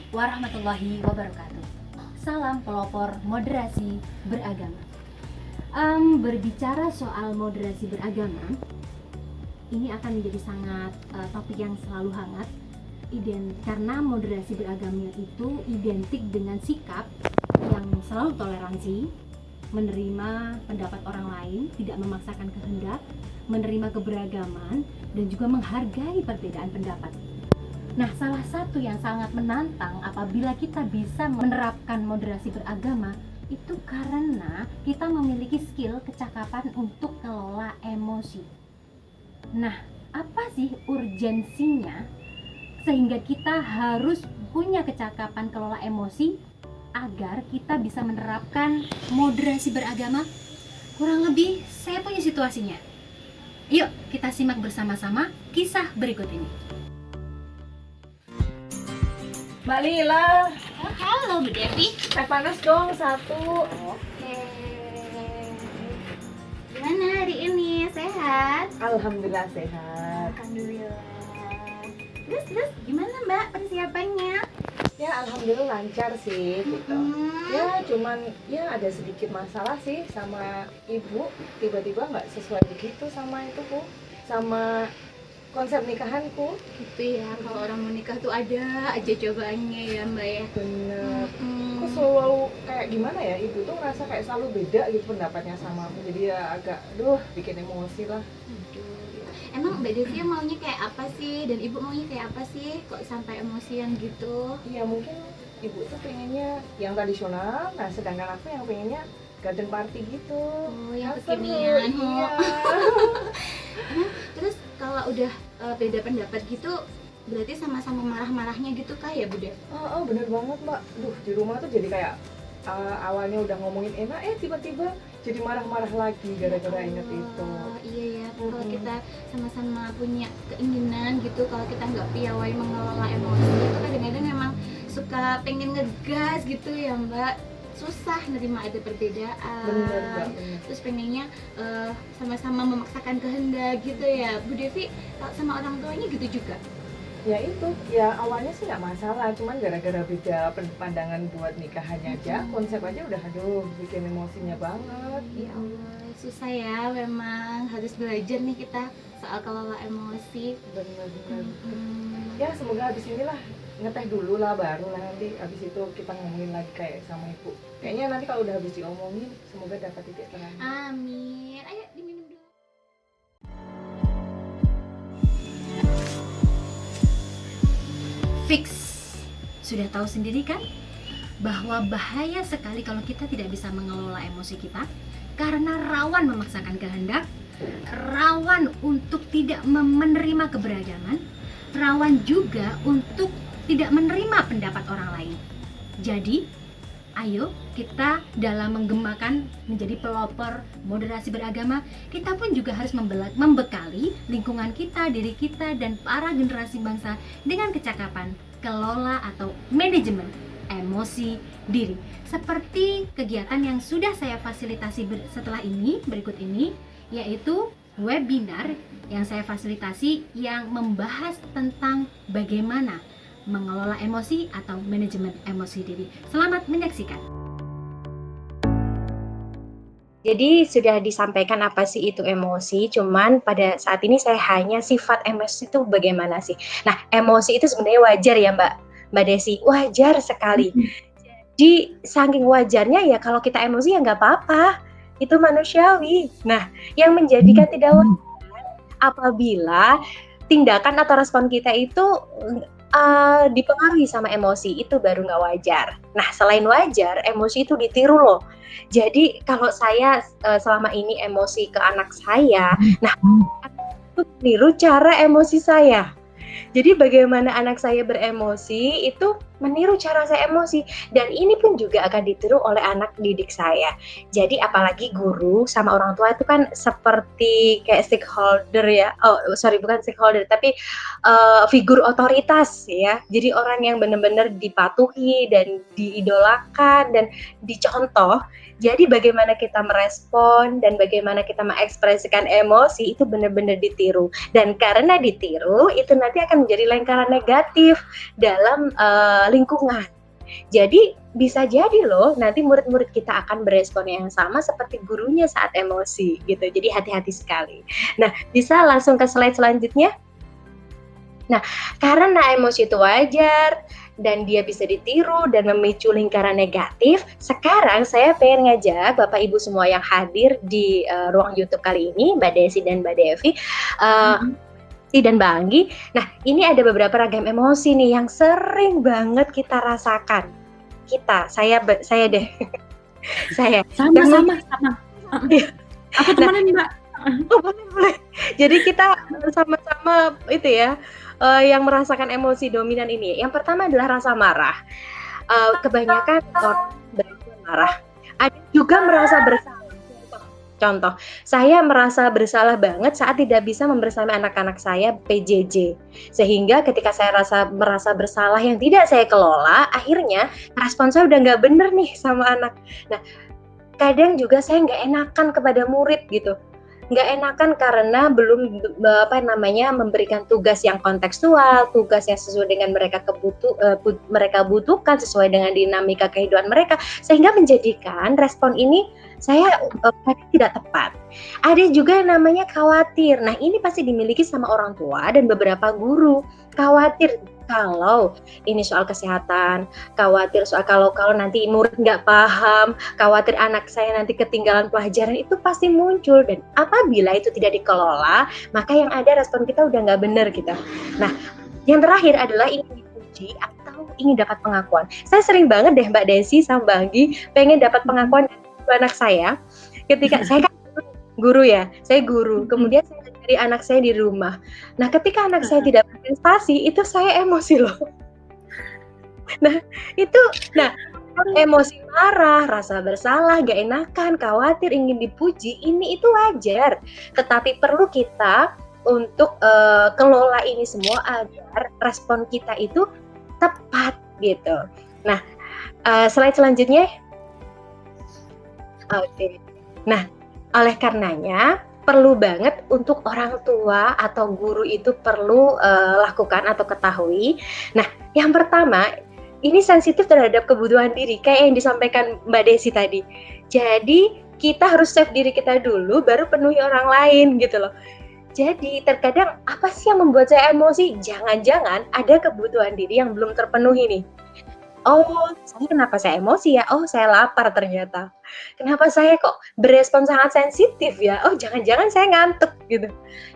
warahmatullahi wabarakatuh. Salam pelopor moderasi beragama. Berbicara soal moderasi beragama, ini akan menjadi sangat topik yang selalu hangat. Karena moderasi beragama itu identik dengan sikap yang selalu toleransi, menerima pendapat orang lain, tidak memaksakan kehendak, menerima keberagaman, dan juga menghargai perbedaan pendapat. Nah, salah satu yang sangat menantang apabila kita bisa menerapkan moderasi beragama itu karena kita memiliki skill kecakapan untuk kelola emosi. Nah, apa sih urgensinya sehingga kita harus punya kecakapan kelola emosi agar kita bisa menerapkan moderasi beragama? Kurang lebih saya punya situasinya. Yuk kita simak bersama-sama kisah berikut ini. Mbak Lila, Oh, halo Bu Devi. teh panas dong satu. Oke. Gimana hari ini? Sehat? Alhamdulillah sehat. Alhamdulillah. Terus gimana Mbak persiapannya? Ya alhamdulillah lancar sih gitu. Ya cuman ya ada sedikit masalah sih sama ibu, tiba-tiba nggak sesuai begitu sama itu Bu, sama konsep nikahanku. Gitu ya, kalau orang mau nikah tuh ada aja cobaannya ya Mbak ya. Bener. Aku selalu kayak gimana ya, ibu tuh ngerasa kayak selalu beda gitu pendapatnya sama aku, jadi ya agak bikin emosi lah. Emang Mbak Devi maunya kayak apa sih? Dan Ibu maunya kayak apa sih? Kok sampai emosian gitu? Iya mungkin ibu tuh pengennya yang tradisional, nah sedangkan aku yang pengennya garden party gitu. Oh, yang Kan seru, kekinian. iya. Terus kalau udah beda pendapat gitu, berarti sama-sama marah-marahnya gitu kah ya Bu Dev? Oh, bener banget Mbak. Di rumah tuh jadi kayak awalnya udah ngomongin enak, tiba-tiba jadi marah-marah lagi gara-gara inget itu. Iya ya, kalau kita sama-sama punya keinginan gitu, kalau kita nggak piawai mengelola emosi itu kadang-kadang memang suka pengen ngegas gitu ya Mbak, susah nerima ada perbedaan. Bener Mbak, bener. Terus pengennya sama-sama memaksakan kehendak gitu ya Bu Devi. Sama orang tuanya gitu juga? Ya itu, ya awalnya sih nggak masalah, cuman gara-gara beda pandangan buat nikahannya aja, konsep aja udah bikin emosinya banget. Ya Allah, susah ya, memang harus belajar nih kita soal kelola emosi. Bener-bener. Ya semoga habis inilah ngeteh dulu lah, baru lah nanti habis itu kita ngomongin lagi kayak sama ibu. Kayaknya nanti kalau udah habis diomongin, semoga dapat titik terang. Amin. Ayo diminum dulu. Fix. Sudah tahu sendiri kan bahwa bahaya sekali kalau kita tidak bisa mengelola emosi kita karena rawan memaksakan kehendak, rawan untuk tidak menerima keberagaman, rawan juga untuk tidak menerima pendapat orang lain. Jadi, ayo kita dalam menggemakan menjadi pelopor moderasi beragama, kita pun juga harus membekali lingkungan kita, diri kita, dan para generasi bangsa dengan kecakapan kelola atau manajemen emosi diri. Seperti kegiatan yang sudah saya fasilitasi setelah ini, berikut ini, yaitu webinar yang saya fasilitasi yang membahas tentang bagaimana mengelola emosi atau manajemen emosi diri. Selamat menyaksikan. Jadi sudah disampaikan apa sih itu emosi, cuman pada saat ini saya hanya sifat emosi itu bagaimana sih. Nah, emosi itu sebenarnya wajar ya Mbak Desi, wajar sekali. Jadi saking wajarnya ya kalau kita emosi ya nggak apa-apa, itu manusiawi. Nah, yang menjadikan tidak wajar apabila tindakan atau respon kita itu dipengaruhi sama emosi, itu baru nggak wajar. Nah, selain wajar, emosi itu ditiru loh. Jadi kalau saya selama ini emosi ke anak saya, nah itu niru cara emosi saya. Jadi bagaimana anak saya beremosi itu meniru cara saya emosi, dan ini pun juga akan ditiru oleh anak didik saya. Jadi apalagi guru sama orang tua itu kan seperti kayak stakeholder ya. Bukan stakeholder tapi figur otoritas ya. Jadi orang yang benar-benar dipatuhi dan diidolakan dan dicontoh. Jadi bagaimana kita merespon dan bagaimana kita mengekspresikan emosi itu benar-benar ditiru. Dan karena ditiru itu nanti akan menjadi lingkaran negatif dalam lingkungan. Jadi bisa jadi loh nanti murid-murid kita akan berespon yang sama seperti gurunya saat emosi gitu. Jadi hati-hati sekali. Nah, bisa langsung ke slide selanjutnya. Nah, karena emosi itu wajar dan dia bisa ditiru dan memicu lingkaran negatif, sekarang saya pengen ngajak Bapak Ibu semua yang hadir di ruang YouTube kali ini, Mbak Desi dan Mbak Devi, dan Mbak Anggi. Nah, ini ada beberapa ragam emosi nih yang sering banget kita rasakan. Saya deh. saya. Sama. Aku temenin Mbak. Oh, boleh. Jadi kita sama-sama itu ya, yang merasakan emosi dominan ini. Yang pertama adalah rasa marah. Kebanyakan orang berasa marah. Ada juga merasa bersalah. Contoh, saya merasa bersalah banget saat tidak bisa membersamai anak-anak saya PJJ. Sehingga ketika saya merasa bersalah yang tidak saya kelola, akhirnya respon saya udah nggak bener nih sama anak. Nah, kadang juga saya nggak enakan kepada murid gitu. Nggak enakan karena belum memberikan tugas yang kontekstual, tugas yang sesuai dengan mereka butuhkan, sesuai dengan dinamika kehidupan mereka, sehingga menjadikan respon ini saya tidak tepat. Ada juga yang namanya khawatir. Nah, ini pasti dimiliki sama orang tua dan beberapa guru. Khawatir kalau ini soal kesehatan, khawatir soal kalau nanti murid nggak paham, khawatir anak saya nanti ketinggalan pelajaran, itu pasti muncul. Dan apabila itu tidak dikelola, maka yang ada respon kita udah nggak benar gitu. Nah, yang terakhir adalah ingin dipuji atau ingin dapat pengakuan. Saya sering banget deh Mbak Desi sama Mbak Anggi pengen dapat pengakuan dari anak saya. Ketika saya kan guru ya, saya guru. Kemudian saya dari anak saya di rumah. Nah, ketika anak saya tidak berprestasi, itu saya emosi loh. Nah, emosi marah, rasa bersalah, gak enakan, khawatir, ingin dipuji, ini itu wajar. Tetapi perlu kita untuk kelola ini semua agar respon kita itu tepat gitu. Nah, slide selanjutnya. Oke. Nah, oleh karenanya perlu banget untuk orang tua atau guru itu perlu lakukan atau ketahui. Nah, yang pertama, ini sensitif terhadap kebutuhan diri, kayak yang disampaikan Mbak Desi tadi. Jadi, kita harus save diri kita dulu, baru penuhi orang lain gitu loh. Jadi, terkadang apa sih yang membuat saya emosi? Jangan-jangan ada kebutuhan diri yang belum terpenuhi nih. Oh, kenapa saya emosi ya? Oh, saya lapar ternyata. Kenapa saya kok berespon sangat sensitif ya? Oh, jangan-jangan saya ngantuk gitu.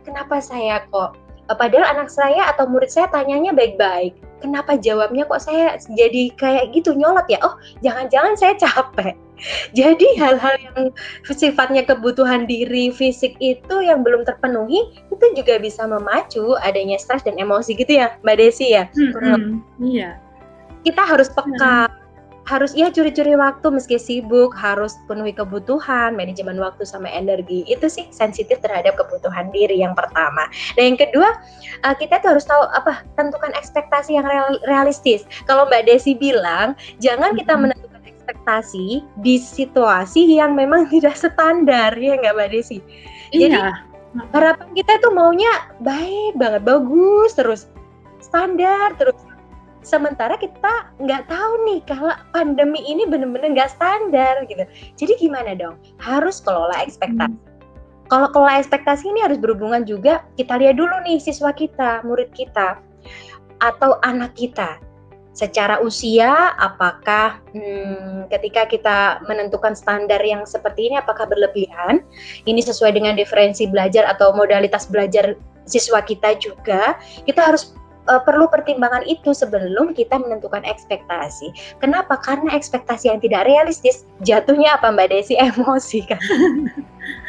Kenapa saya kok padahal anak saya atau murid saya tanyanya baik-baik. Kenapa jawabnya kok saya jadi kayak gitu nyolot ya? Oh, jangan-jangan saya capek. Jadi hal-hal yang sifatnya kebutuhan diri fisik itu yang belum terpenuhi itu juga bisa memacu adanya stres dan emosi gitu ya, Mbak Desi ya. Iya. Kita harus peka, harus curi-curi waktu meski sibuk, harus penuhi kebutuhan, manajemen waktu sama energi. Itu sih sensitif terhadap kebutuhan diri yang pertama. Dan yang kedua, kita tuh harus tahu tentukan ekspektasi yang realistis. Kalau Mbak Desi bilang, jangan kita menentukan ekspektasi di situasi yang memang tidak standar, ya nggak Mbak Desi? Jadi harapan kita tuh maunya baik banget, bagus terus, standar terus. Sementara kita nggak tahu nih kalau pandemi ini benar-benar nggak standar gitu. Jadi gimana dong? Harus kelola ekspektasi. Kalau kelola ekspektasi ini harus berhubungan juga, kita lihat dulu nih siswa kita, murid kita, atau anak kita. Secara usia, apakah ketika kita menentukan standar yang seperti ini, apakah berlebihan? Ini sesuai dengan diferensi belajar atau modalitas belajar siswa kita juga. Kita harus perlu pertimbangan itu sebelum kita menentukan ekspektasi. Kenapa? Karena ekspektasi yang tidak realistis jatuhnya apa Mbak Desi? Emosi kan.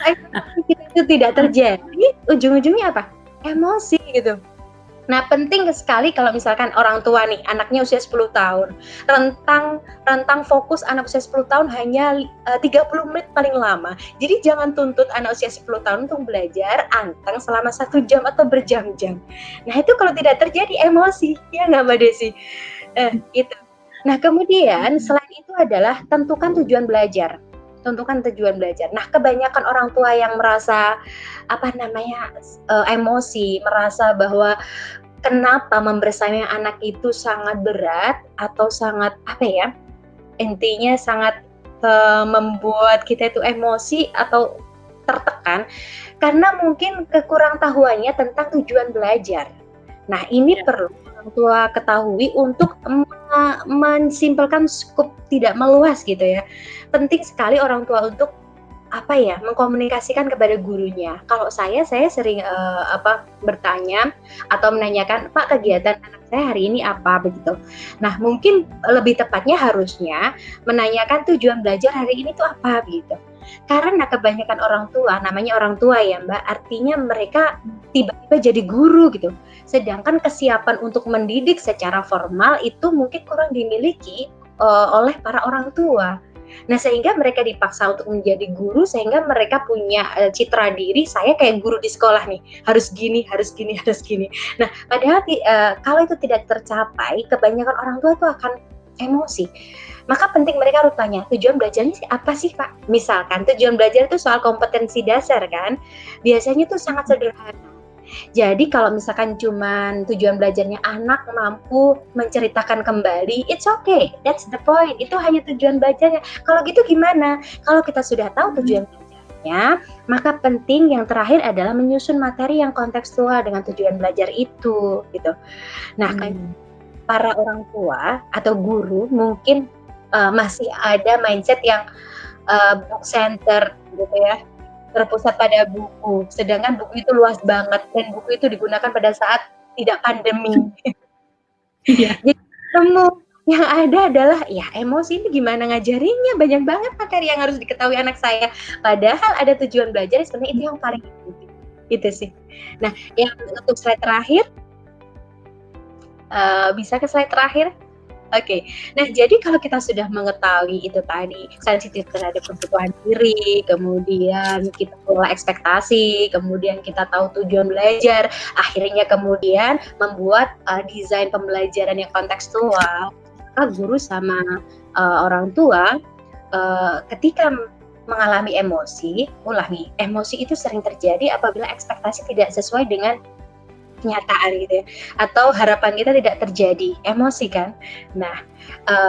Ekspektasi kita itu tidak terjadi, ujung-ujungnya apa? Emosi gitu. Nah, penting sekali kalau misalkan orang tua nih, anaknya usia 10 tahun, rentang fokus anak usia 10 tahun hanya 30 menit paling lama. Jadi jangan tuntut anak usia 10 tahun untuk belajar anteng selama 1 jam atau berjam-jam. Nah, itu kalau tidak terjadi emosi, ya nggak Mbak Desi? Itu. Nah, kemudian selain itu adalah tentukan tujuan belajar. Nah, kebanyakan orang tua yang merasa emosi, merasa bahwa kenapa membersamai anak itu sangat berat atau sangat apa ya, intinya sangat membuat kita itu emosi atau tertekan, karena mungkin kekurang tahuannya tentang tujuan belajar. Nah, ini perlu orang tua ketahui untuk mensimpelkan skup tidak meluas gitu ya. Penting sekali orang tua untuk apa ya, mengkomunikasikan kepada gurunya. Kalau saya sering bertanya atau menanyakan, Pak, kegiatan anak saya hari ini apa begitu. Nah, mungkin lebih tepatnya harusnya menanyakan tujuan belajar hari ini tuh apa begitu. Karena kebanyakan orang tua, namanya orang tua ya Mbak, artinya mereka tiba-tiba jadi guru gitu. Sedangkan kesiapan untuk mendidik secara formal itu mungkin kurang dimiliki oleh para orang tua. Nah, sehingga mereka dipaksa untuk menjadi guru, sehingga mereka punya citra diri, saya kayak guru di sekolah nih, harus gini, harus gini, harus gini. Nah, padahal kalau itu tidak tercapai, kebanyakan orang tua itu akan emosi. Maka penting mereka harus tanya, tujuan belajarnya sih apa sih Pak? Misalkan tujuan belajar itu soal kompetensi dasar kan, biasanya itu sangat sederhana. Jadi kalau misalkan cuman tujuan belajarnya anak mampu menceritakan kembali, it's okay, that's the point. Itu hanya tujuan belajarnya. Kalau gitu gimana? Kalau kita sudah tahu tujuan belajarnya, maka penting yang terakhir adalah menyusun materi yang kontekstual dengan tujuan belajar itu, gitu. Nah, para orang tua atau guru mungkin masih ada mindset yang book center gitu ya, terpusat pada buku, sedangkan buku itu luas banget dan buku itu digunakan pada saat tidak pandemi. Iya. Jadi yang ada adalah ya emosi ini gimana ngajarinya, banyak banget materi yang harus diketahui anak saya, padahal ada tujuan belajar sebenarnya itu yang paling penting, gitu sih. Nah, yang untuk slide terakhir, bisa ke slide terakhir? Oke. Nah, jadi kalau kita sudah mengetahui itu tadi, sensitif terhadap kebutuhan diri, kemudian kita pola ekspektasi, kemudian kita tahu tujuan belajar, akhirnya kemudian membuat desain pembelajaran yang kontekstual, maka guru sama orang tua ketika mengalami emosi, emosi itu sering terjadi apabila ekspektasi tidak sesuai dengan kenyataan gitu ya, atau harapan kita tidak terjadi, emosi kan. Nah,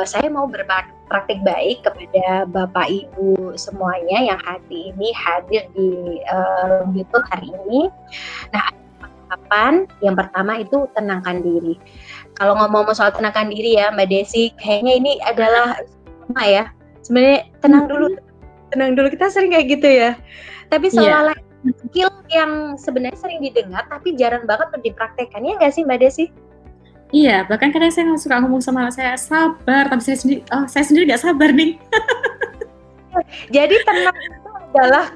saya mau berpraktik baik kepada Bapak Ibu semuanya yang hari ini hadir di YouTube hari ini. Nah, kapan? Yang pertama itu tenangkan diri. Kalau ngomong soal tenangkan diri ya Mbak Desi, kayaknya ini adalah sama ya. Sebenarnya tenang dulu, kita sering kayak gitu ya. Tapi seolah-olah skill yang sebenarnya sering didengar tapi jarang banget untuk dipraktekkan, ya nggak sih Mbak Desi? Iya, bahkan kadang saya nggak suka ngomong sama anak saya, sabar, tapi saya sendiri nggak sabar nih. Jadi tenang itu adalah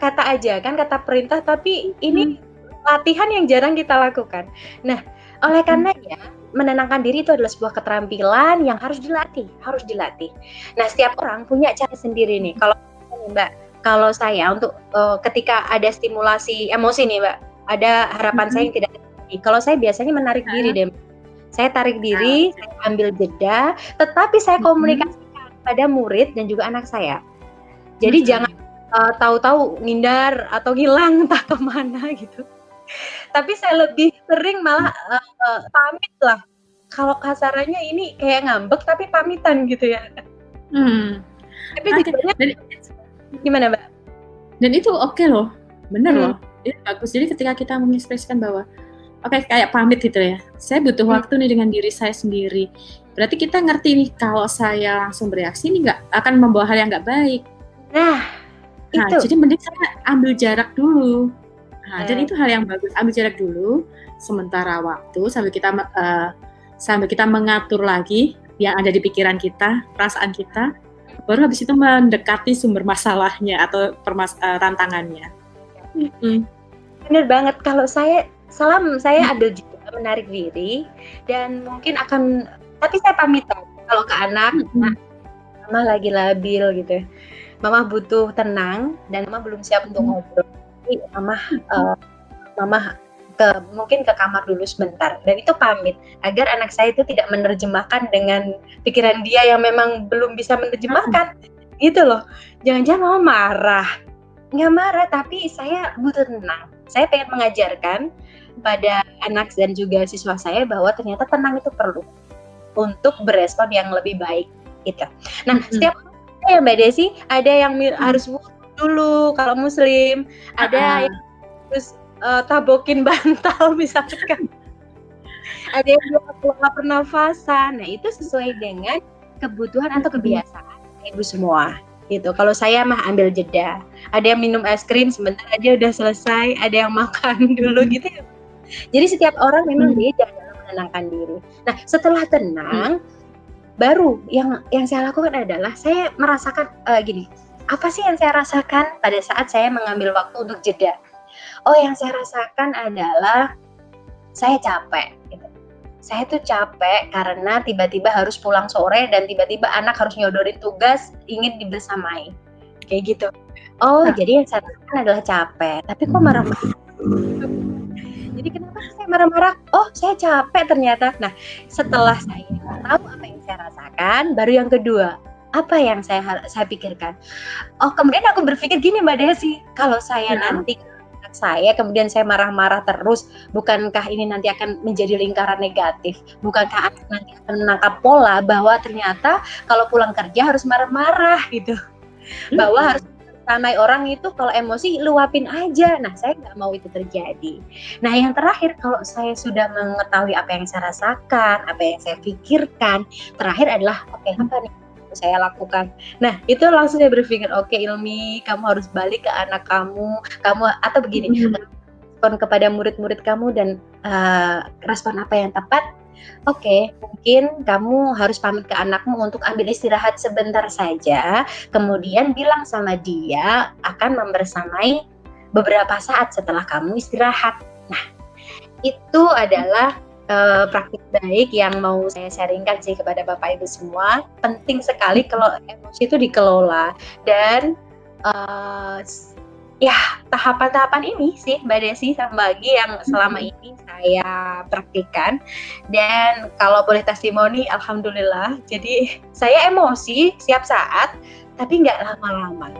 kata ajakan, kata perintah, tapi ini latihan yang jarang kita lakukan. Nah, oleh karenanya menenangkan diri itu adalah sebuah keterampilan yang harus dilatih. Nah, setiap orang punya cara sendiri nih. Kalau saya untuk ketika ada stimulasi emosi nih Mbak, ada harapan saya yang tidak terjadi. Kalau saya biasanya menarik diri deh. Saya tarik diri, saya ambil jeda, tetapi saya komunikasikan pada murid dan juga anak saya. Jadi jangan tahu-tahu ngindar atau hilang entah kemana gitu. Tapi saya lebih sering malah pamit lah. Kalau kasarannya ini kayak ngambek tapi pamitan gitu ya. Tapi tujuannya gimana Mbak? Dan itu oke loh, bener loh, itu bagus. Jadi ketika kita mengekspresikan bahwa kayak pamit gitu ya, saya butuh waktu nih dengan diri saya sendiri. Berarti kita ngerti nih kalau saya langsung bereaksi ini nggak akan membawa hal yang nggak baik. Nah itu. Jadi mending saya ambil jarak dulu. Dan itu hal yang bagus, ambil jarak dulu sementara waktu sambil kita mengatur lagi yang ada di pikiran kita, perasaan kita. Baru habis itu mendekati sumber masalahnya atau tantangannya. Bener banget. Kalau saya ambil juga menarik diri dan mungkin tapi saya pamitan kalau ke anak, mama lagi labil gitu, mama butuh tenang dan mama belum siap untuk ngobrol. Jadi mama mungkin ke kamar dulu sebentar, dan itu pamit agar anak saya itu tidak menerjemahkan dengan pikiran dia yang memang belum bisa menerjemahkan gitu loh. Jangan-jangan mama marah, nggak marah, tapi saya butuh tenang. Saya pengen mengajarkan pada anak dan juga siswa saya bahwa ternyata tenang itu perlu untuk berespon yang lebih baik gitu. Nah, setiap ya Mbak Desi, ada yang harus wudu dulu kalau muslim, ada yang harus tabokin bantal misalkan. Ada yang pola pernafasan. Nah, itu sesuai dengan kebutuhan atau kebiasaan ibu semua. Gitu. Kalau saya mah ambil jeda. Ada yang minum es krim sebentar aja udah selesai, ada yang makan dulu gitu. Jadi setiap orang memang beda dalam menenangkan diri. Nah, setelah tenang, baru yang saya lakukan adalah saya merasakan gini. Apa sih yang saya rasakan pada saat saya mengambil waktu untuk jeda? Oh, yang saya rasakan adalah saya capek gitu. Saya tuh capek karena tiba-tiba harus pulang sore dan tiba-tiba anak harus nyodorin tugas ingin dibersamai. Kayak gitu. Oh, jadi yang saya rasakan adalah capek. Tapi kok marah-marah? Jadi kenapa saya marah-marah? Oh, saya capek ternyata. Nah, setelah saya tahu apa yang saya rasakan, baru yang kedua, apa yang saya pikirkan? Oh, kemudian aku berpikir gini Mbak Desi, kalau saya nanti saya kemudian saya marah-marah terus, bukankah ini nanti akan menjadi lingkaran negatif? Bukankah nanti akan menangkap pola bahwa ternyata kalau pulang kerja harus marah-marah gitu, bahwa harus samai orang itu kalau emosi luapin aja. Nah, saya nggak mau itu terjadi. Nah, yang terakhir, kalau saya sudah mengetahui apa yang saya rasakan, apa yang saya pikirkan, terakhir adalah oke, apa nih saya lakukan. Nah, itu langsung saya berpikir, oke Ilmi, kamu harus balik ke anak kamu atau begini, respon kepada murid-murid kamu dan respon apa yang tepat. Oke, mungkin kamu harus pamit ke anakmu untuk ambil istirahat sebentar saja, kemudian bilang sama dia akan membersamai beberapa saat setelah kamu istirahat. Nah, itu adalah praktik baik yang mau saya sharingkan sih kepada Bapak Ibu semua. Penting sekali kalau emosi itu dikelola dan ya tahapan-tahapan ini sih Mbak Desi sama Mbak Agi yang selama ini saya praktikkan. Dan kalau boleh testimoni, alhamdulillah. Jadi saya emosi setiap saat, tapi nggak lama-lama.